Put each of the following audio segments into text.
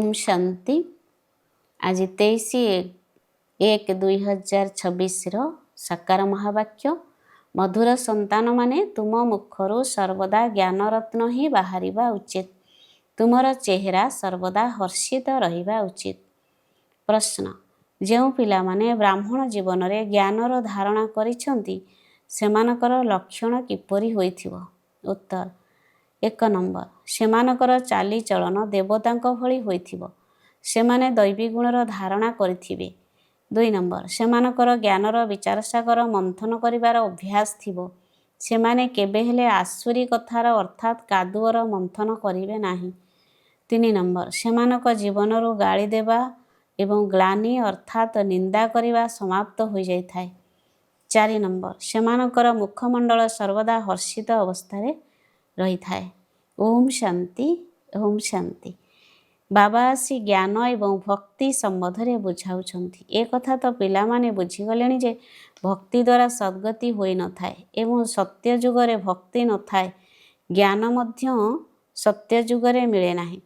ओम शांति। आज 23/1/2026 साकार महावाक्य। मधुर संतान माने तुम मुखरु सर्वदा ज्ञान रत्न ही बाहरिबा उचित। तुमर चेहरा सर्वदा हर्षित रहिबा उचित। प्रश्न, जो पिला माने ब्राह्मण जीवन रे ज्ञानर धारणा करिसंती सेमानकर लक्षण किपरि होइथिबो? उत्तर, 1 नंबर, सेमानकर चाली चलन देवतांक भଳି होइथिबो। सेमाने दैवी गुणर धारणा करिथिबे। 2 नंबर, सेमानकर ज्ञानर विचार सागर मंथन करिवार अभ्यास थिबो। सेमाने केबे हेले आसुरी कथार अर्थात कादुअर मंथन करिवे नाही। 3 नंबर, सेमानक जीवनरु गाली देवा एवं ग्लानि अर्थात निंदा करिवा समाप्त होई जाइथाय। 4 नंबर, सेमानकर मुखमंडल सर्वदा हर्षित अवस्थारे रही थाए। ओम शांति, ओम शांति। बाबा आसी ज्ञान एवं भक्ति संबंधरे बुझाउछंती। ए कथा तो पिला माने बुझीगलेनी जे भक्ति द्वारा सद्गति होई न थाए एवं सत्य जुगरे भक्ति न थाए ज्ञान मध्य सत्य जुगरे मिले नाही।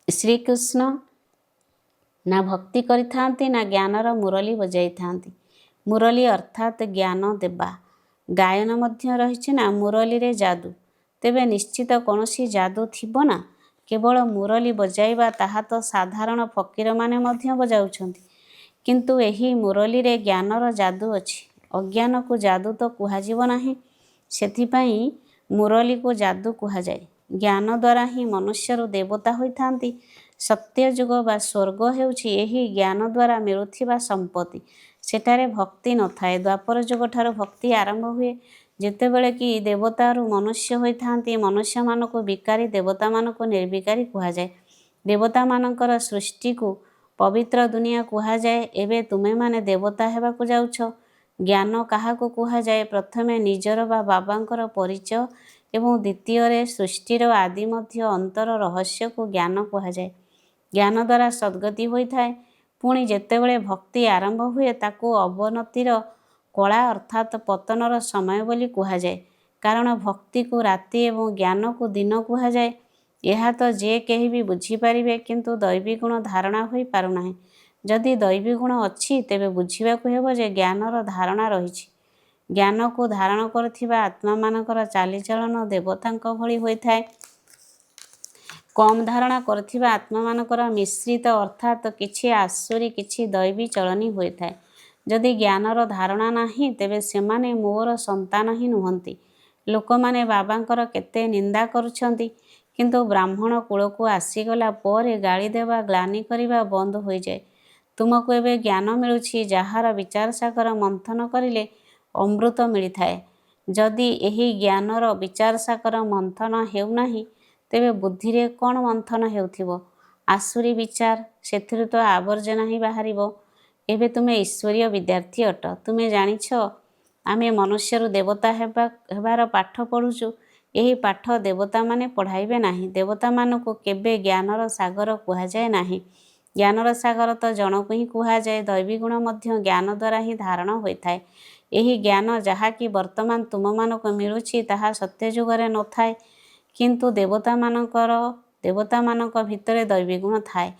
श्री कृष्ण ना भक्ति करिथांती ना ज्ञानर मुरली बजाई थांती। मुरली अर्थात ज्ञान देवा। गायन मध्य रहिछि ना मुरली रे जादू। तेबे निश्चित कौनसी जादू थिबो ना। केवल मुरली बजाइबा ताहा तो साधारण फकीर माने मध्य बजाउछंती, किंतु एही मुरली रे ज्ञानर जादू अछि। अज्ञान को जादू तो कुहाजिबो नाही, सेथिपाई मुरली को जादू कुहाजाए। ज्ञान द्वारा ही मनुष्यरु देवता होइथांती। सत्य जुग बा स्वर्ग हेउछि एही ज्ञान द्वारा मिलुथिबा संपत्ति। सेठारे भक्ति न थाए। द्वापर जुग ठारो भक्ति आरंभ हुए जेतेबेले कि देवतारु मनुष्य होइथांती। मनुष्य मानको विकारी, देवता मानको निर्विकारी कुहाजाए। देवता मानकर सृष्टि को पवित्र दुनिया कुहाजाए। एबे तुमे माने देवता हेबाकु जाउछ। ज्ञान काहाकु कुहाजाए? प्रथमे निजर बा बाबांकर परिचय एवं द्वितीय रे सृष्टिर आदि मध्य अंतर रहस्य को ज्ञान कुहाजाए। ज्ञान द्वारा सद्गति होइथाए। पुणी जेतेबेले भक्ति आरंभ हुए ताकू अवनतिर कला अर्थात पतनर समय बोली कुहाजाए। कारण भक्ति को राति एवं ज्ञान को दिन कुहाजाए। यह तो जे केही भी बुझी पारिबे, किंतु दैवी गुण धारणा होई पारु नाही। जदि दैवी गुण अछि तेबे बुझिबाकु हेबो जे ज्ञानर धारणा रहिछि। ज्ञान को धारण करथिबा आत्मा मानकर चालीचलन देवतांक भଳି होइथाए। कम धारणा करथिबा आत्मा मानकर मिश्रित अर्थात किछि आसुरी किछि दैवी चलनी होइथाए। जदि ज्ञानर धारणा नाही तेबे सेमाने मोर संतान ही नुहंती। लोकमाने बाबांकर केते निंदा करुछंती, किंतु ब्राह्मण कूलकु आसीगला परे गाली देवा ग्लानि करिबा बंद होई जाए। तुमको एबे ज्ञान मिलुछि जाहार विचार सागर मंथन करिले अमृत मिलिथाए। जदि एही ज्ञानर विचार सागर मंथन हेउ नाही तेबे बुद्धिरे कोन मंथन हेउथिबो? आसुरी विचार, सेथिरु तो आवर्जना ही बाहरिबो। एबे तुमे ईश्वरीय विद्यार्थी अट। तुमे जानिछ आमे मनुष्यरु देवता हेबार पाठ पढुछु। एही पाठ देवता माने पढ़ाइबे नाही। देवता मानकु केबे ज्ञानर सागर कुहाजाए नाही। ज्ञानर सागर तो जनकु ही कुहाजाए। दैवी गुण मध्य ज्ञान द्वारा ही धारण होइथाए। एही ज्ञान जहा कि वर्तमान तुम मानकु मिलुछि ताहा सत्य जुगरे न थाए, किंतु देवता मानक भितरे दैवी गुण थाए।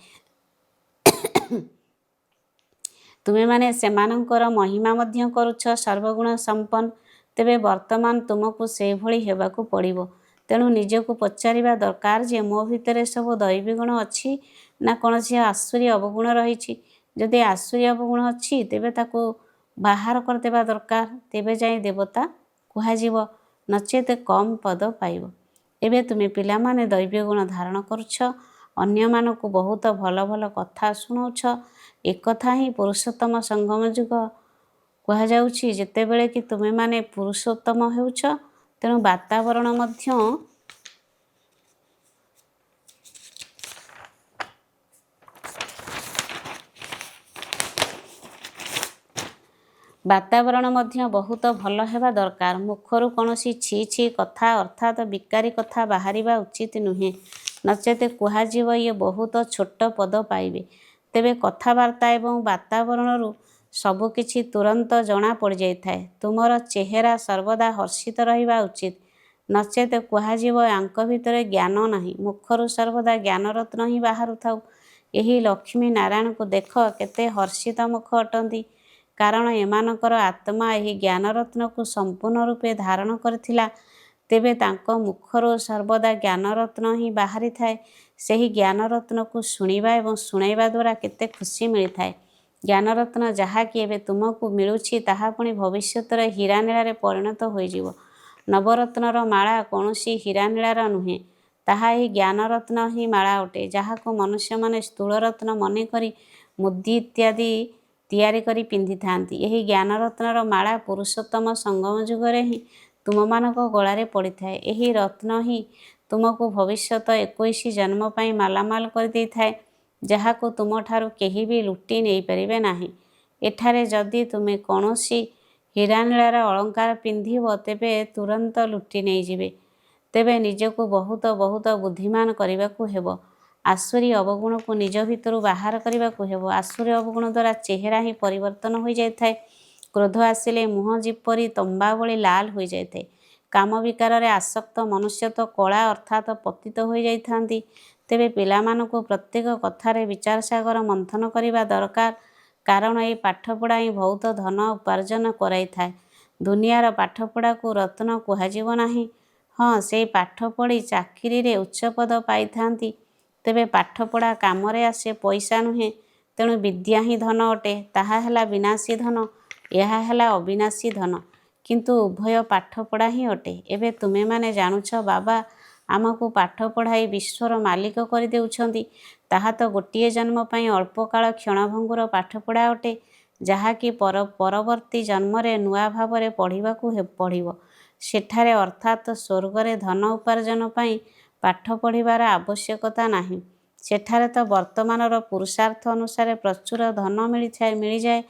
तुमे माने सेमानंकर महिमा मध्य करुछ सर्वगुण संपन्न। तेबे वर्तमान तुमको से भଳି हेबाकु पड़िबो। तेणु निजको पचारिबा दरकार जे मो भितरे सब दैवी गुण अछि ना कोनोसी आसुरी अवगुण रहिछि। जदि आसुरी अवगुण अछि तेबे ताको बाहर करदेबा दरकार। तेबे जाई देवता कुहाजिबो, नचेत कम पद पाइबो। एबे तुमे पिला माने दैवी गुण धारण करुछ। अन्य मानकु बहुत भल भल कथा सुनाउछ। एक कथा ही पुरुषोत्तम संगम जुग कुहाजाउछि। जेतेबेले कि तुमे माने पुरुषोत्तम हेउछ, तेणु वातावरण मध्य बहुत भल हेबा दरकार। मुखरु कोनोसी छी छी कथा अर्थात विकारी कथा बाहरिबा उचित नुहे, नचेत कुहाजिबो ये बहुत छोट पद पाइबे। तेबे कथाबार्ता एवं वातावरणरु सबु किछि तुरंत जना पड़ जाइथाए। तुमर चेहरा सर्वदा हर्षित रहिबा उचित। ନଚେତ୍ କୁହାଯିବ ୟାଙ୍କ ଭିତରେ ଜ୍ଞାନ ନାହିଁ। ମୁଖରୁ ସର୍ବଦା ଜ୍ଞାନରତ୍ନ ହିଁ ବାହାରୁଥାଉ। ଏହି ଲକ୍ଷ୍ମୀ ନାରାୟଣଙ୍କୁ ଦେଖ କେତେ ହର୍ଷିତ ମୁଖ ଅଟନ୍ତି। କାରଣ ଏମାନଙ୍କର ଆତ୍ମା ଏହି ଜ୍ଞାନରତ୍ନକୁ ସମ୍ପୂର୍ଣ୍ଣ ରୂପେ ଧାରଣ କରିଥିଲା। ତେବେ ତାଙ୍କ ମୁଖରୁ ସର୍ବଦା ଜ୍ଞାନରତ୍ନ ହିଁ ବାହାରିଥାଏ। ସେହି ଜ୍ଞାନରତ୍ନକୁ ଶୁଣିବା ଏବଂ ଶୁଣାଇବା ଦ୍ୱାରା କେତେ ଖୁସି ମିଳିଥାଏ। ଜ୍ଞାନରତ୍ନ ଯାହାକି ଏବେ ତୁମକୁ ମିଳୁଛି ତାହା ପୁଣି ଭବିଷ୍ୟତରେ ହୀରାନୀଳାରେ ପରିଣତ ହୋଇଯିବ। ନବରତ୍ନର ମାଳା କୌଣସି ହୀରାନୀଳାର ନୁହେଁ, ତାହା ଏହି ଜ୍ଞାନରତ୍ନ ହିଁ ମାଳା ଅଟେ, ଯାହାକୁ ମନୁଷ୍ୟମାନେ ସ୍ଥୂଳରତ୍ନ ମନେକରି ମୁଦି ଇତ୍ୟାଦି ତିଆରି କରି ପିନ୍ଧିଥାନ୍ତି। ଏହି ଜ୍ଞାନରତ୍ନର ମାଳା ପୁରୁଷୋତ୍ତମ ସଙ୍ଗମ ଯୁଗରେ ହିଁ ତୁମମାନଙ୍କ ଗଳାରେ ପଡ଼ିଥାଏ। ଏହି ରତ୍ନ ହିଁ ତୁମକୁ ଭବିଷ୍ୟତ 21 ଜନ୍ମ ପାଇଁ ମାଲାମାଲ କରିଦେଇଥାଏ, ଯାହାକୁ ତୁମଠାରୁ କେହି ବି ଲୁଟି ନେଇପାରିବେ ନାହିଁ। ଏଠାରେ ଯଦି ତୁମେ କୌଣସି ହୀରାନୀଳାର ଅଳଙ୍କାର ପିନ୍ଧିବ ତେବେ ତୁରନ୍ତ ଲୁଟି ନେଇଯିବେ। ତେବେ ନିଜକୁ ବହୁତ ବହୁତ ବୁଦ୍ଧିମାନ କରିବାକୁ ହେବ। ଆସୁରୀ ଅବଗୁଣକୁ ନିଜ ଭିତରୁ ବାହାର କରିବାକୁ ହେବ। ଆସୁରୀ ଅବଗୁଣ ଦ୍ୱାରା ଚେହେରା ହିଁ ପରିବର୍ତ୍ତନ ହୋଇଯାଇଥାଏ। କ୍ରୋଧ ଆସିଲେ ମୁହଁ ଯେପରି ତମ୍ବା ଭଳି ଲାଲ ହୋଇଯାଇଥାଏ। କାମ ବିକାରରେ ଆସକ୍ତ ମନୁଷ୍ୟ ତ କଳା ଅର୍ଥାତ୍ ପତିତ ହୋଇଯାଇଥାନ୍ତି। ତେବେ ପିଲାମାନଙ୍କୁ ପ୍ରତ୍ୟେକ କଥାରେ ବିଚାର ସାଗର ମନ୍ଥନ କରିବା ଦରକାର, କାରଣ ଏହି ପାଠପଢ଼ା ହିଁ ବହୁତ ଧନ ଉପାର୍ଜନ କରାଇଥାଏ। ଦୁନିଆର ପାଠପଢ଼ାକୁ ରତ୍ନ କୁହାଯିବ ନାହିଁ। ହଁ, ସେଇ ପାଠ ପଢ଼ି ଚାକିରିରେ ଉଚ୍ଚପଦ ପାଇଥାନ୍ତି। ତେବେ ପାଠପଢ଼ା କାମରେ ଆସେ, ପଇସା ନୁହେଁ। ତେଣୁ ବିଦ୍ୟା ହିଁ ଧନ ଅଟେ। ତାହା ହେଲା ବିନାଶୀ ଧନ, ଏହା ହେଲା ଅବିନାଶୀ ଧନ। କିନ୍ତୁ ଉଭୟ ପାଠପଢ଼ା ହିଁ ଅଟେ। ଏବେ ତୁମେମାନେ ଜାଣୁଛ ବାବା ଆମକୁ ପାଠ ପଢ଼ାଇ ବିଶ୍ୱର ମାଲିକ କରିଦେଉଛନ୍ତି। ତାହା ତ ଗୋଟିଏ ଜନ୍ମ ପାଇଁ ଅଳ୍ପକାଳ କ୍ଷଣଭଙ୍ଗୁର ପାଠପଢ଼ା ଅଟେ, ଯାହାକି ପରବର୍ତ୍ତୀ ଜନ୍ମରେ ନୂଆ ଭାବରେ ପଢ଼ିବାକୁ ପଡ଼ିବ। ସେଠାରେ ଅର୍ଥାତ୍ ସ୍ୱର୍ଗରେ ଧନ ଉପାର୍ଜନ ପାଇଁ ପାଠ ପଢ଼ିବାର ଆବଶ୍ୟକତା ନାହିଁ। ସେଠାରେ ତ ବର୍ତ୍ତମାନର ପୁରୁଷାର୍ଥ ଅନୁସାରେ ପ୍ରଚୁର ଧନ ମିଳିଯାଏ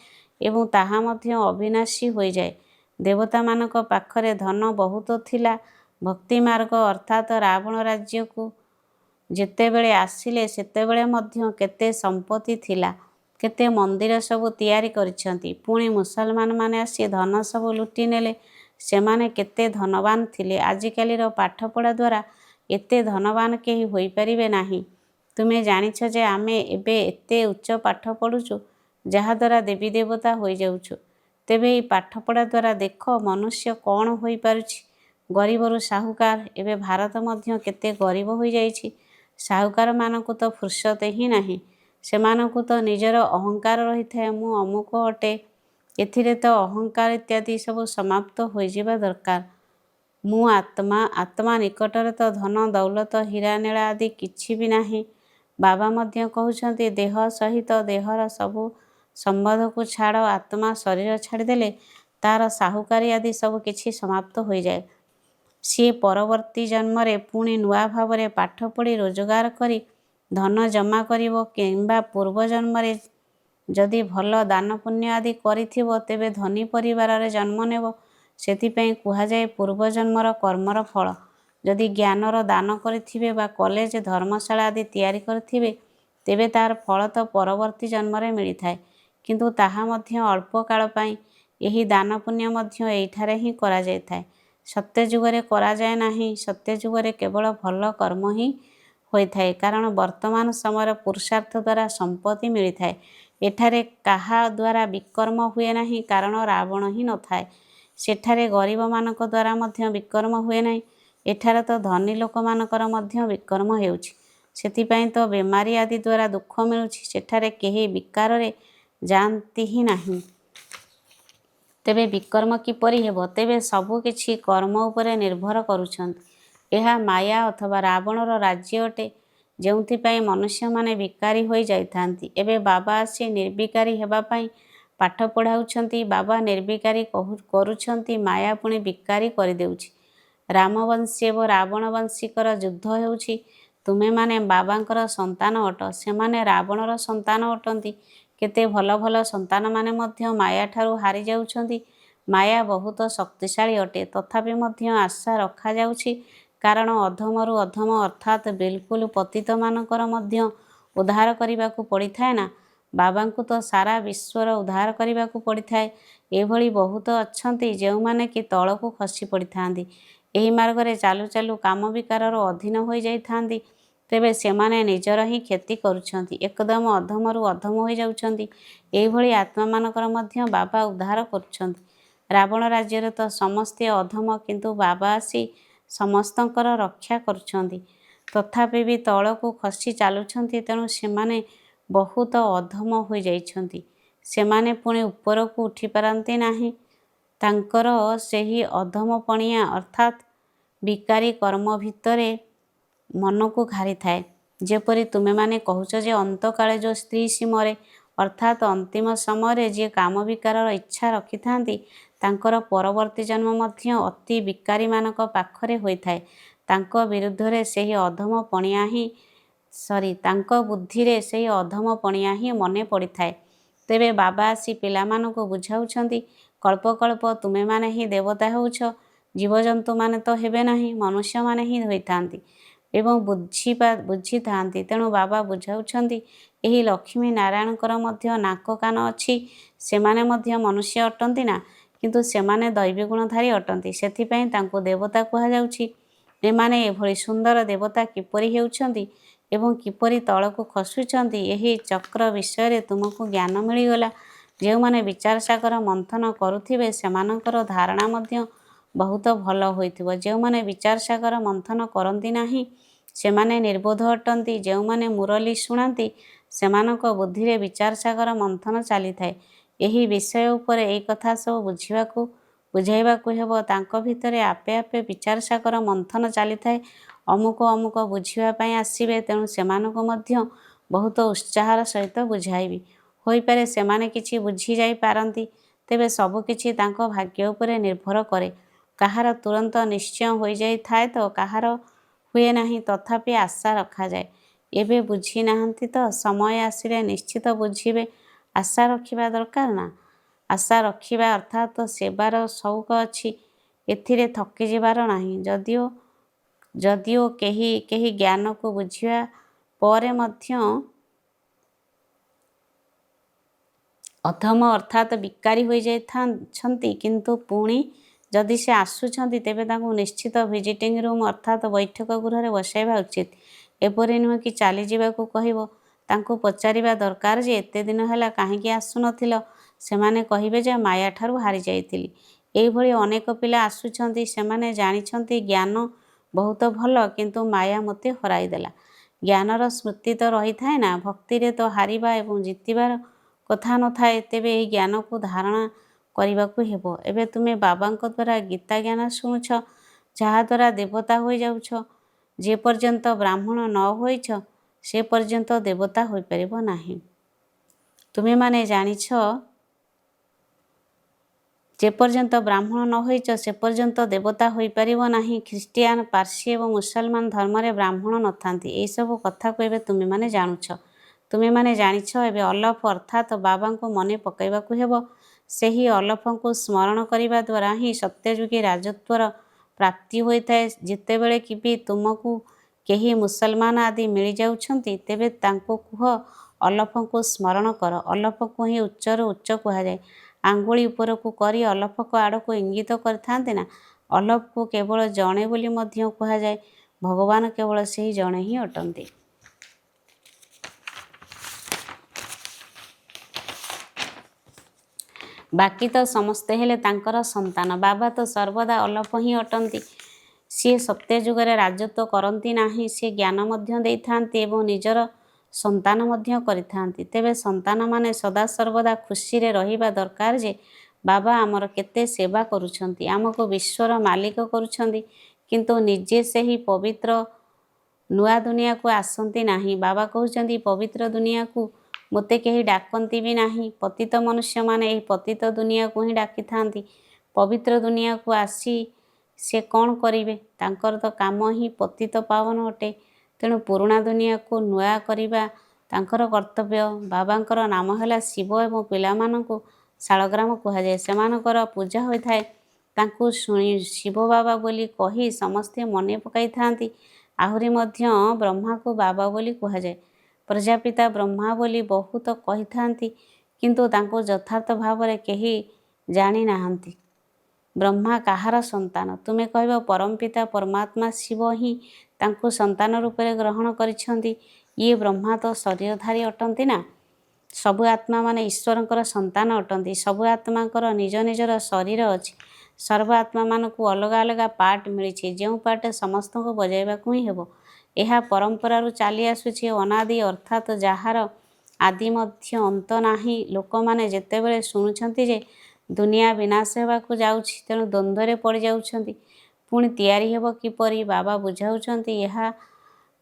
ଏବଂ ତାହା ମଧ୍ୟ ଅବିନାଶୀ ହୋଇଯାଏ। ଦେବତାମାନଙ୍କ ପାଖରେ ଧନ ବହୁତ ଥିଲା। ଭକ୍ତିମାର୍ଗ ଅର୍ଥାତ୍ ରାବଣ ରାଜ୍ୟକୁ ଯେତେବେଳେ ଆସିଲେ ସେତେବେଳେ ମଧ୍ୟ କେତେ ସମ୍ପତ୍ତି ଥିଲା, କେତେ ମନ୍ଦିର ସବୁ ତିଆରି କରିଛନ୍ତି। ପୁଣି ମୁସଲମାନମାନେ ଆସି ଧନ ସବୁ ଲୁଟି ନେଲେ। ସେମାନେ କେତେ ଧନବାନ ଥିଲେ। ଆଜିକାଲିର ପାଠପଢ଼ା ଦ୍ୱାରା ଏତେ ଧନବାନ କେହି ହୋଇପାରିବେ ନାହିଁ। ତୁମେ ଜାଣିଛ ଯେ ଆମେ ଏବେ ଏତେ ଉଚ୍ଚ ପାଠ ପଢ଼ୁଛୁ, ଯାହାଦ୍ୱାରା ଦେବୀ ଦେବତା ହୋଇଯାଉଛୁ। ତେବେ ଏହି ପାଠପଢ଼ା ଦ୍ୱାରା ଦେଖ ମନୁଷ୍ୟ କ'ଣ ହୋଇପାରୁଛି। ଗରିବରୁ ସାହୁକାର। ଏବେ ଭାରତ ମଧ୍ୟ କେତେ ଗରିବ ହୋଇଯାଇଛି। ସାହୁକାରମାନଙ୍କୁ ତ ଫୁର୍ସତ ହିଁ ନାହିଁ। ସେମାନଙ୍କୁ ତ ନିଜର ଅହଙ୍କାର ରହିଥାଏ, ମୁଁ ଅମୁକ ଅଟେ। ଏଥିରେ ତ ଅହଙ୍କାର ଇତ୍ୟାଦି ସବୁ ସମାପ୍ତ ହୋଇଯିବା ଦରକାର। ମୁଁ ଆତ୍ମା। ଆତ୍ମା ନିକଟରେ ତ ଧନ ଦୌଲତ ହୀରାନୀଳା ଆଦି କିଛି ବି ନାହିଁ। ବାବା ମଧ୍ୟ କହୁଛନ୍ତି ଦେହ ସହିତ ଦେହର ସବୁ ସମ୍ବନ୍ଧକୁ ଛାଡ଼। ଆତ୍ମା ଶରୀର ଛାଡ଼ିଦେଲେ ତାର ସାହୁକାରୀ ଆଦି ସବୁ କିଛି ସମାପ୍ତ ହୋଇଯାଏ। ସିଏ ପରବର୍ତ୍ତୀ ଜନ୍ମରେ ପୁଣି ନୂଆ ଭାବରେ ପାଠ ପଢ଼ି ରୋଜଗାର କରି ଧନ ଜମା କରିବ, କିମ୍ବା ପୂର୍ବ ଜନ୍ମରେ ଯଦି ଭଲ ଦାନ ପୁଣ୍ୟ ଆଦି କରିଥିବ ତେବେ ଧନୀ ପରିବାରରେ ଜନ୍ମ ନେବ। ସେଥିପାଇଁ କୁହାଯାଏ ପୂର୍ବ ଜନ୍ମର କର୍ମର ଫଳ। ଯଦି ଜ୍ଞାନର ଦାନ କରିଥିବେ ବା କଲେଜ ଧର୍ମଶାଳା ଆଦି ତିଆରି କରିଥିବେ ତେବେ ତାର ଫଳ ତ ପରବର୍ତ୍ତୀ ଜନ୍ମରେ ମିଳିଥାଏ, କିନ୍ତୁ ତାହା ମଧ୍ୟ ଅଳ୍ପ କାଳ ପାଇଁ। ଏହି ଦାନ ପୁଣ୍ୟ ମଧ୍ୟ ଏଇଠାରେ ହିଁ କରାଯାଇଥାଏ, ସତ୍ୟ ଯୁଗରେ କରାଯାଏ ନାହିଁ। ସତ୍ୟ ଯୁଗରେ କେବଳ ଭଲ କର୍ମ ହିଁ ହୋଇଥାଏ, କାରଣ ବର୍ତ୍ତମାନ ସମୟର ପୁରୁଷାର୍ଥ ଦ୍ୱାରା ସମ୍ପତ୍ତି ମିଳିଥାଏ। ଏଠାରେ କାହା ଦ୍ୱାରା ବିକର୍ମ ହୁଏ ନାହିଁ, କାରଣ ରାବଣ ହିଁ ନଥାଏ। ସେଠାରେ ଗରିବମାନଙ୍କ ଦ୍ୱାରା ମଧ୍ୟ ବିକର୍ମ ହୁଏ ନାହିଁ। ଏଠାରେ ତ ଧନୀ ଲୋକମାନଙ୍କର ମଧ୍ୟ ବିକର୍ମ ହେଉଛି। ସେଥିପାଇଁ ତ ବେମାରୀ ଆଦି ଦ୍ୱାରା ଦୁଃଖ ମିଳୁଛି। ସେଠାରେ କେହି ବିକାରରେ ଯାଆନ୍ତି ହିଁ ନାହିଁ। ତେବେ ବିକର୍ମ କିପରି ହେବ? ତେବେ ସବୁ କିଛି କର୍ମ ଉପରେ ନିର୍ଭର କରୁଛନ୍ତି। ଏହା ମାୟା ଅଥବା ରାବଣର ରାଜ୍ୟ ଅଟେ, ଯେଉଁଥିପାଇଁ ମନୁଷ୍ୟମାନେ ବିକାରୀ ହୋଇ ଯାଇଥାନ୍ତି। ଏବେ ବାବା ଆସି ନିର୍ବିକାରୀ ହେବା ପାଇଁ ପାଠ ପଢ଼ାଉଛନ୍ତି। ବାବା ନିର୍ବିକାରୀ କରୁଛନ୍ତି, ମାୟା ପୁଣି ବିକାରୀ କରିଦେଉଛି। ରାମବଂଶୀ ଏବଂ ରାବଣବଂଶୀଙ୍କର ଯୁଦ୍ଧ ହେଉଛି। ତୁମେମାନେ ବାବାଙ୍କର ସନ୍ତାନ ଅଟ, ସେମାନେ ରାବଣର ସନ୍ତାନ ଅଟନ୍ତି। କେତେ ଭଲ ଭଲ ସନ୍ତାନମାନେ ମଧ୍ୟ ମାୟାଠାରୁ ହାରି ଯାଉଛନ୍ତି। ମାୟା ବହୁତ ଶକ୍ତିଶାଳୀ ଅଟେ, ତଥାପି ମଧ୍ୟ ଆଶା ରଖାଯାଉଛି, କାରଣ ଅଧମରୁ ଅଧମ ଅର୍ଥାତ୍ ବିଲକୁଲ ପତିତମାନଙ୍କର ମଧ୍ୟ ଉଦ୍ଧାର କରିବାକୁ ପଡ଼ିଥାଏ ନା। ବାବାଙ୍କୁ ତ ସାରା ବିଶ୍ୱର ଉଦ୍ଧାର କରିବାକୁ ପଡ଼ିଥାଏ। ଏଭଳି ବହୁତ ଅଛନ୍ତି ଯେଉଁମାନେ କି ତଳକୁ ଖସି ପଡ଼ିଥାନ୍ତି, ଏହି ମାର୍ଗରେ ଚାଲୁ ଚାଲୁ କାମ ବିକାରର ଅଧୀନ ହୋଇଯାଇଥାନ୍ତି, ତେବେ ସେମାନେ ନିଜର ହିଁ କ୍ଷତି କରୁଛନ୍ତି, ଏକଦମ ଅଧମରୁ ଅଧମ ହୋଇଯାଉଛନ୍ତି। ଏହିଭଳି ଆତ୍ମାମାନଙ୍କର ମଧ୍ୟ ବାବା ଉଦ୍ଧାର କରୁଛନ୍ତି। ରାବଣ ରାଜ୍ୟରେ ତ ସମସ୍ତେ ଅଧମ, କିନ୍ତୁ ବାବା ଆସି ସମସ୍ତଙ୍କର ରକ୍ଷା କରୁଛନ୍ତି। ତଥାପି ବି ତଳକୁ ଖସି ଚାଲୁଛନ୍ତି, ତେଣୁ ସେମାନେ ବହୁତ ଅଧମ ହୋଇଯାଇଛନ୍ତି। ସେମାନେ ପୁଣି ଉପରକୁ ଉଠିପାରନ୍ତି ନାହିଁ। ତାଙ୍କର ସେହି ଅଧମପଣିଆ ଅର୍ଥାତ୍ ବିକାରୀ କର୍ମ ଭିତରେ ମନକୁ ଘାରିଥାଏ। ଯେପରି ତୁମେମାନେ କହୁଛ ଯେ ଅନ୍ତକାଳେ ଯେଉଁ ସ୍ତ୍ରୀ ସୀମରେ ଅର୍ଥାତ୍ ଅନ୍ତିମ ସମୟରେ ଯିଏ କାମ ବିକାରର ଇଚ୍ଛା ରଖିଥାନ୍ତି, ତାଙ୍କର ପରବର୍ତ୍ତୀ ଜନ୍ମ ମଧ୍ୟ ଅତି ବିକାରୀମାନଙ୍କ ପାଖରେ ହୋଇଥାଏ। ତାଙ୍କ ବିରୁଦ୍ଧରେ ସେହି ତାଙ୍କ ବୁଦ୍ଧିରେ ସେହି ଅଧମପଣିଆ ହିଁ ମନେ ପଡ଼ିଥାଏ। ତେବେ ବାବା ଆସି ପିଲାମାନଙ୍କୁ ବୁଝାଉଛନ୍ତି, କଳ୍ପକଳ୍ପ ତୁମେମାନେ ହିଁ ଦେବତା ହେଉଛ, ଜୀବଜନ୍ତୁମାନେ ତ ହେବେ ନାହିଁ, ମନୁଷ୍ୟମାନେ ହିଁ ହୋଇଥାନ୍ତି ଏବଂ ବୁଝିଥାନ୍ତି। ତେଣୁ ବାବା ବୁଝାଉଛନ୍ତି, ଏହି ଲକ୍ଷ୍ମୀ ନାରାୟଣଙ୍କର ମଧ୍ୟ ନାକ କାନ ଅଛି, ସେମାନେ ମଧ୍ୟ ମନୁଷ୍ୟ ଅଟନ୍ତି ନା, କିନ୍ତୁ ସେମାନେ ଦୈବୀଗୁଣଧାରୀ ଅଟନ୍ତି, ସେଥିପାଇଁ ତାଙ୍କୁ ଦେବତା କୁହାଯାଉଛି। ଏମାନେ ଏଭଳି ସୁନ୍ଦର ଦେବତା କିପରି ହେଉଛନ୍ତି ଏବଂ କିପରି ତଳକୁ ଖସୁଛନ୍ତି, ଏହି ଚକ୍ର ବିଷୟରେ ତୁମକୁ ଜ୍ଞାନ ମିଳିଗଲା। ଯେଉଁମାନେ ବିଚାର ସାଗର ମନ୍ଥନ କରୁଥିବେ, ସେମାନଙ୍କର ଧାରଣା ମଧ୍ୟ ବହୁତ ଭଲ ହୋଇଥିବ। ଯେଉଁମାନେ ବିଚାର ସାଗର ମନ୍ଥନ କରନ୍ତି ନାହିଁ, ସେମାନେ ନିର୍ବୋଧ ଅଟନ୍ତି। ଯେଉଁମାନେ ମୁରଲୀ ଶୁଣାନ୍ତି, ସେମାନଙ୍କ ବୁଦ୍ଧିରେ ବିଚାର ସାଗର ମନ୍ଥନ ଚାଲିଥାଏ। ଏହି ବିଷୟ ଉପରେ ଏହି କଥା ସବୁ ବୁଝାଇବାକୁ ହେବ। ତାଙ୍କ ଭିତରେ ଆପେ ଆପେ ବିଚାର ସାଗର ମନ୍ଥନ ଚାଲିଥାଏ। ଅମୁକ ଅମୁକ ବୁଝିବା ପାଇଁ ଆସିବେ, ତେଣୁ ସେମାନଙ୍କୁ ମଧ୍ୟ ବହୁତ ଉତ୍ସାହର ସହିତ ବୁଝାଇବି। ହୋଇପାରେ ସେମାନେ କିଛି ବୁଝିଯାଇ ପାରନ୍ତି, ତେବେ ସବୁକିଛି ତାଙ୍କ ଭାଗ୍ୟ ଉପରେ ନିର୍ଭର କରେ। କାହାର ତୁରନ୍ତ ନିଶ୍ଚୟ ହୋଇଯାଇଥାଏ ତ କାହାର ହୁଏ ନାହିଁ, ତଥାପି ଆଶା ରଖାଯାଏ। ଏବେ ବୁଝି ନାହାନ୍ତି ତ ସମୟ ଆସିଲେ ନିଶ୍ଚିତ ବୁଝିବେ। ଆଶା ରଖିବା ଦରକାର ନା? ଆଶା ରଖିବା ଅର୍ଥାତ୍ ସେବାର ସଉକ ଅଛି, ଏଥିରେ ଥକିଯିବାର ନାହିଁ। ଯଦିଓ କେହି କେହି ଜ୍ଞାନକୁ ବୁଝିବା ପରେ ମଧ୍ୟ ଅଧମ ଅର୍ଥାତ୍ ବିକାରୀ ହୋଇଯାଇଛନ୍ତି, କିନ୍ତୁ ପୁଣି ଯଦି ସେ ଆସୁଛନ୍ତି, ତେବେ ତାଙ୍କୁ ନିଶ୍ଚିତ ଭିଜିଟିଂ ରୁମ୍ ଅର୍ଥାତ୍ ବୈଠକ ଗୃହରେ ବସାଇବା ଉଚିତ। ଏପରି ନୁହେଁ କି ଚାଲିଯିବାକୁ କହିବ। ତାଙ୍କୁ ପଚାରିବା ଦରକାର ଯେ ଏତେ ଦିନ ହେଲା କାହିଁକି ଆସୁନଥିଲ? ସେମାନେ କହିବେ ଯେ ମାୟାଠାରୁ ହାରିଯାଇଥିଲି। ଏହିଭଳି ଅନେକ ପିଲା ଆସୁଛନ୍ତି, ସେମାନେ ଜାଣିଛନ୍ତି ଜ୍ଞାନ ବହୁତ ଭଲ, କିନ୍ତୁ ମାୟା ମୋତେ ହରାଇଦେଲା। ଜ୍ଞାନର ସ୍ମୃତି ତ ରହିଥାଏ ନା, ଭକ୍ତିରେ ତ ହାରିବା ଏବଂ ଜିତିବାର କଥା ନଥାଏ। ତେବେ ଏହି ଜ୍ଞାନକୁ ଧାରଣ କରିବାକୁ ହେବ। ଏବେ ତୁମେ ବାବାଙ୍କ ଦ୍ୱାରା ଗୀତା ଜ୍ଞାନ ଶୁଣୁଛ, ଯାହାଦ୍ୱାରା ଦେବତା ହୋଇଯାଉଛ। ଯେ ପର୍ଯ୍ୟନ୍ତ ବ୍ରାହ୍ମଣ ନ ହୋଇଛ, ସେ ପର୍ଯ୍ୟନ୍ତ ଦେବତା ହୋଇପାରିବ ନାହିଁ। ତୁମେମାନେ ଜାଣିଛ, ଯେ ପର୍ଯ୍ୟନ୍ତ ବ୍ରାହ୍ମଣ ନ ହୋଇଛ, ସେ ପର୍ଯ୍ୟନ୍ତ ଦେବତା ହୋଇପାରିବ ନାହିଁ। ଖ୍ରୀଷ୍ଟିଆନ, ପାର୍ସୀ ଏବଂ ମୁସଲମାନ ଧର୍ମରେ ବ୍ରାହ୍ମଣ ନଥାନ୍ତି। ଏହିସବୁ କଥାକୁ ଏବେ ତୁମେମାନେ ଜାଣୁଛ। ତୁମେମାନେ ଜାଣିଛ, ଏବେ ଅଲଫ ଅର୍ଥାତ୍ ବାବାଙ୍କୁ ମନେ ପକାଇବାକୁ ହେବ। ସେହି ଅଲଫଙ୍କୁ ସ୍ମରଣ କରିବା ଦ୍ୱାରା ହିଁ ସତ୍ୟଯୁଗୀ ରାଜତ୍ୱର ପ୍ରାପ୍ତି ହୋଇଥାଏ। ଯେତେବେଳେ କି ବି ତୁମକୁ କେହି ମୁସଲମାନ ଆଦି ମିଳିଯାଉଛନ୍ତି, ତେବେ ତାଙ୍କୁ କୁହ ଅଲଫଙ୍କୁ ସ୍ମରଣ କର। ଅଲଫକୁ ହିଁ ଉଚ୍ଚରୁ ଉଚ୍ଚ କୁହାଯାଏ। ଆଙ୍ଗୁଳି ଉପରକୁ କରି ଅଲଫକ ଆଡ଼କୁ ଇଙ୍ଗିତ କରିଥାନ୍ତି ନା। ଅଲଫକୁ କେବଳ ଜଣେ ବୋଲି ମଧ୍ୟ କୁହାଯାଏ। ଭଗବାନ କେବଳ ସେହି ଜଣେ ହିଁ ଅଟନ୍ତି। ବାକି ତ ସମସ୍ତେ ହେଲେ ତାଙ୍କର ସନ୍ତାନ। ବାବା ତ ସର୍ବଦା ଅଲଫ ହିଁ ଅଟନ୍ତି। ସିଏ ସତ୍ୟ ଯୁଗରେ ରାଜତ୍ୱ କରନ୍ତି ନାହିଁ, ସିଏ ଜ୍ଞାନ ମଧ୍ୟ ଦେଇଥାନ୍ତି ଏବଂ ନିଜର ସନ୍ତାନ ମଧ୍ୟ କରିଥାନ୍ତି। ତେବେ ସନ୍ତାନମାନେ ସଦାସର୍ବଦା ଖୁସିରେ ରହିବା ଦରକାର ଯେ ବାବା ଆମର କେତେ ସେବା କରୁଛନ୍ତି, ଆମକୁ ବିଶ୍ୱର ମାଲିକ କରୁଛନ୍ତି, କିନ୍ତୁ ନିଜେ ସେହି ପବିତ୍ର ନୂଆ ଦୁନିଆକୁ ଆସନ୍ତି ନାହିଁ। ବାବା କହୁଛନ୍ତି, ପବିତ୍ର ଦୁନିଆକୁ ମୋତେ କେହି ଡାକନ୍ତି ବି ନାହିଁ। ପତିତ ମନୁଷ୍ୟମାନେ ଏହି ପତିତ ଦୁନିଆକୁ ହିଁ ଡାକିଥାନ୍ତି। ପବିତ୍ର ଦୁନିଆକୁ ଆସି ସେ କ'ଣ କରିବେ? ତାଙ୍କର ତ କାମ ହିଁ ପତିତ ପାବନ ଅଟେ। ତେଣୁ ପୁରୁଣା ଦୁନିଆକୁ ନୂଆ କରିବା ତାଙ୍କର କର୍ତ୍ତବ୍ୟ। ବାବାଙ୍କର ନାମ ହେଲା ଶିବ ଏବଂ ପିଲାମାନଙ୍କୁ ଶାଳଗ୍ରାମ କୁହାଯାଏ। ସେମାନଙ୍କର ପୂଜା ହୋଇଥାଏ। ତାଙ୍କୁ ଶିବ ବାବା ବୋଲି କହି ସମସ୍ତେ ମନେ ପକାଇଥାନ୍ତି। ଆହୁରି ମଧ୍ୟ ବ୍ରହ୍ମାକୁ ବାବା ବୋଲି କୁହାଯାଏ। ପ୍ରଜାପିତା ବ୍ରହ୍ମା ବୋଲି ବହୁତ କହିଥାନ୍ତି, କିନ୍ତୁ ତାଙ୍କୁ ଯଥାର୍ଥ ଭାବରେ କେହି ଜାଣି ନାହାନ୍ତି। ବ୍ରହ୍ମା କାହାର ସନ୍ତାନ? ତୁମେ କହିବ ପରମପିତା ପରମାତ୍ମା ଶିବ ହିଁ ତାଙ୍କୁ ସନ୍ତାନ ରୂପରେ ଗ୍ରହଣ କରିଛନ୍ତି। ଇଏ ବ୍ରହ୍ମା ତ ଶରୀରଧାରୀ ଅଟନ୍ତି ନା। ସବୁ ଆତ୍ମାମାନେ ଈଶ୍ୱରଙ୍କର ସନ୍ତାନ ଅଟନ୍ତି। ସବୁ ଆତ୍ମାଙ୍କର ନିଜ ନିଜର ଶରୀର ଅଛି। ସର୍ବ ଆତ୍ମାମାନଙ୍କୁ ଅଲଗା ଅଲଗା ପାର୍ଟ ମିଳିଛି, ଯେଉଁ ପାର୍ଟ ସମସ୍ତଙ୍କୁ ବଜାଇବାକୁ ହିଁ ହେବ। ଏହା ପରମ୍ପରାରୁ ଚାଲି ଆସୁଛି, ଅନାଦି, ଅର୍ଥାତ୍ ଯାହାର ଆଦି ମଧ୍ୟ ଅନ୍ତ ନାହିଁ। ଲୋକମାନେ ଯେତେବେଳେ ଶୁଣୁଛନ୍ତି ଯେ ଦୁନିଆ ବିନାଶ ହେବାକୁ ଯାଉଛି, ତେଣୁ ଦ୍ୱନ୍ଦ୍ୱରେ ପଡ଼ିଯାଉଛନ୍ତି। ପୁଣି ତିଆରି ହେବ କିପରି? ବାବା ବୁଝାଉଛନ୍ତି, ଏହା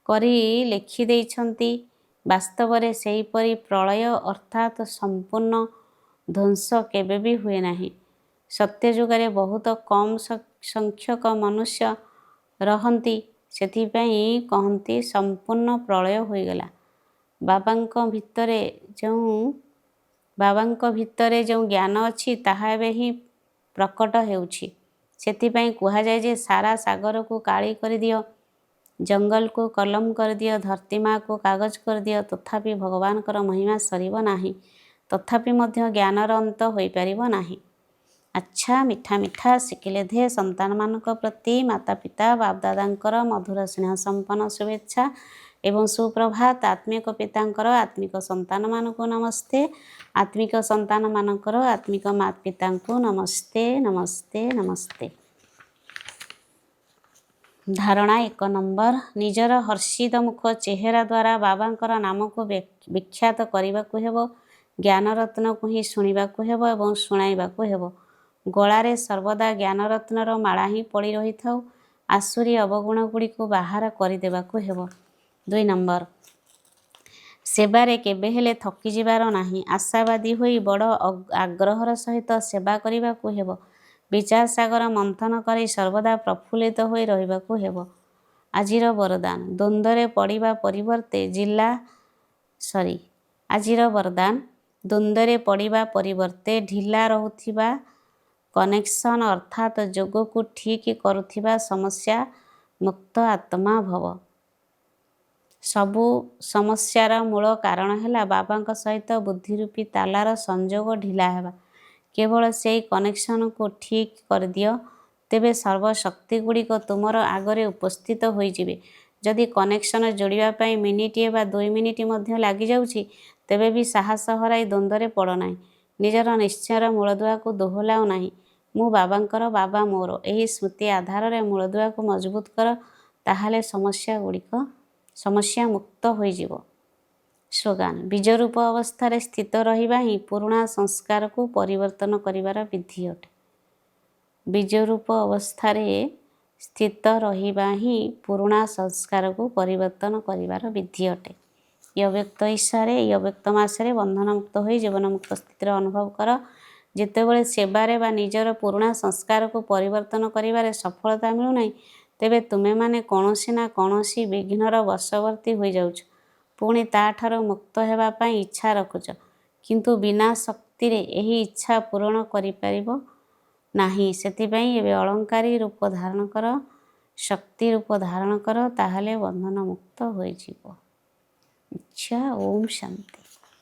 କରି ଲେଖିଦେଇଛନ୍ତି। ବାସ୍ତବରେ ସେହିପରି ପ୍ରଳୟ ଅର୍ଥାତ୍ ସମ୍ପୂର୍ଣ୍ଣ ଧ୍ୱଂସ କେବେ ବି ହୁଏ ନାହିଁ। ସତ୍ୟଯୁଗରେ ବହୁତ କମ୍ ସଂଖ୍ୟକ ମନୁଷ୍ୟ ରହନ୍ତି, ସେଥିପାଇଁ କହନ୍ତି ସମ୍ପୂର୍ଣ୍ଣ ପ୍ରଳୟ ହୋଇଗଲା। ବାବାଙ୍କ ଭିତରେ ଯେଉଁ ଜ୍ଞାନ ଅଛି, ତାହା ଏବେ ହିଁ ପ୍ରକଟ ହେଉଛି। ସେଥିପାଇଁ କୁହାଯାଏ ଯେ ସାରା ସାଗରକୁ କାଳି କରିଦିଅ, ଜଙ୍ଗଲକୁ କଲମ କରିଦିଅ, ଧରତୀ ମା'କୁ କାଗଜ କରିଦିଅ, ତଥାପି ଭଗବାନଙ୍କର ମହିମା ସରିବ ନାହିଁ। ତଥାପି ମଧ୍ୟ ଜ୍ଞାନର ଅନ୍ତ ହୋଇପାରିବ ନାହିଁ। ଆଚ୍ଛା, ମିଠା ମିଠା ଶିଖିଲେ ଧେ ସନ୍ତାନମାନଙ୍କ ପ୍ରତି ମାତା ପିତା ବାପଦାଦାଙ୍କର ମଧୁର ସ୍ନେହ ସମ୍ପନ୍ନ ଶୁଭେଚ୍ଛା ଏବଂ ସୁପ୍ରଭାତ। ଆତ୍ମିକ ପିତାଙ୍କର ଆତ୍ମିକ ସନ୍ତାନମାନଙ୍କୁ ନମସ୍ତେ। ଆତ୍ମିକ ସନ୍ତାନମାନଙ୍କର ଆତ୍ମିକ ମାତା ପିତାଙ୍କୁ ନମସ୍ତେ ନମସ୍ତେ ନମସ୍ତେ। ଧାରଣା 1 ନମ୍ବର। ନିଜର ହର୍ଷିତ ମୁଖ ଚେହେରା ଦ୍ୱାରା ବାବାଙ୍କର ନାମକୁ ବିଖ୍ୟାତ କରିବାକୁ ହେବ। ଜ୍ଞାନରତ୍ନକୁ ହିଁ ଶୁଣିବାକୁ ହେବ ଏବଂ ଶୁଣାଇବାକୁ ହେବ। ଗଳାରେ ସର୍ବଦା ଜ୍ଞାନରତ୍ନର ମାଳା ହିଁ ପଡ଼ି ରହିଥାଉ। ଆସୁରୀ ଅବଗୁଣଗୁଡ଼ିକୁ ବାହାର କରିଦେବାକୁ ହେବ। 2 ନମ୍ବର। ସେବାରେ କେବେହେଲେ ଥକିଯିବାର ନାହିଁ। ଆଶାବାଦୀ ହୋଇ ବଡ଼ ଆଗ୍ରହର ସହିତ ସେବା କରିବାକୁ ହେବ। ବିଚାର ସାଗର ମନ୍ଥନ କରି ସର୍ବଦା ପ୍ରଫୁଲ୍ଲିତ ହୋଇ ରହିବାକୁ ହେବ। ଆଜିର ବରଦାନ। ଦ୍ୱନ୍ଦ୍ୱରେ ପଡ଼ିବା ପରିବର୍ତ୍ତେ ଢିଲା ରହୁଥିବା କନେକ୍ସନ୍ ଅର୍ଥାତ୍ ଯୋଗକୁ ଠିକ୍ କରୁଥିବା ସମସ୍ୟା ମୁକ୍ତ ଆତ୍ମା ଭବ। ସବୁ ସମସ୍ୟାର ମୂଳ କାରଣ ହେଲା ବାବାଙ୍କ ସହିତ ବୁଦ୍ଧିରୂପୀ ତାଲାର ସଂଯୋଗ ଢିଲା ହେବା। କେବଳ ସେହି କନେକ୍ସନକୁ ଠିକ୍ କରିଦିଅ, ତେବେ ସର୍ବଶକ୍ତିଗୁଡ଼ିକ ତୁମର ଆଗରେ ଉପସ୍ଥିତ ହୋଇଯିବେ। ଯଦି କନେକ୍ସନ ଯୋଡ଼ିବା ପାଇଁ ମିନିଟିଏ ବା 2 ମିନିଟ୍ ମଧ୍ୟ ଲାଗିଯାଉଛି, ତେବେ ବି ସାହସ ହରାଇ ଦ୍ୱନ୍ଦ୍ୱରେ ପଡ଼ ନାହିଁ। ନିଜର ନିଶ୍ଚୟର ମୂଳଦୁଆକୁ ଦୋହଲାଅ ନାହିଁ। ମୁଁ ବାବାଙ୍କର, ବାବା ମୋର। ଏହି ସ୍ମୃତି ଆଧାରରେ ମୂଳଦୁଆକୁ ମଜବୁତ କର, ତାହେଲେ ସମସ୍ୟା ମୁକ୍ତ ହୋଇଯିବ। ସ୍ଲୋଗାନ। ବୀଜରୂପ ଅବସ୍ଥାରେ ସ୍ଥିତ ରହିବା ହିଁ ପୁରୁଣା ସଂସ୍କାରକୁ ପରିବର୍ତ୍ତନ କରିବାର ବିଧି ଅଟେ। ବୀଜରୂପ ଅବସ୍ଥାରେ ସ୍ଥିତ ରହିବା ହିଁ ପୁରୁଣା ସଂସ୍କାରକୁ ପରିବର୍ତ୍ତନ କରିବାର ବିଧି ଅଟେ। ଏହି ଅବ୍ୟକ୍ତ ଇଚ୍ଛାରେ, ଏହି ଅବ୍ୟକ୍ତ ମାସରେ ବନ୍ଧନମୁକ୍ତ ହୋଇ ଜୀବନମୁକ୍ତ ସ୍ଥିତିର ଅନୁଭବ କର। ଯେତେବେଳେ ସେବାରେ ବା ନିଜର ପୁରୁଣା ସଂସ୍କାରକୁ ପରିବର୍ତ୍ତନ କରିବାରେ ସଫଳତା ମିଳୁନାହିଁ, ତେବେ ତୁମେମାନେ କୌଣସି ନା କୌଣସି ବିଘ୍ନର ବଶବର୍ତ୍ତୀ ହୋଇଯାଉଛ। ପୁଣି ତାଠାରୁ ମୁକ୍ତ ହେବା ପାଇଁ ଇଚ୍ଛା ରଖୁଛ, କିନ୍ତୁ ବିନା ଶକ୍ତିରେ ଏହି ଇଚ୍ଛା ପୂରଣ କରିପାରିବ ନାହିଁ। ସେଥିପାଇଁ ଏବେ ଅଳଙ୍କାରୀ ରୂପ ଧାରଣ କର, ଶକ୍ତି ରୂପ ଧାରଣ କର, ତାହେଲେ ବନ୍ଧନମୁକ୍ତ ହୋଇଯିବ। ଇଚ୍ଛା। ଓମ୍ ଶାନ୍ତି।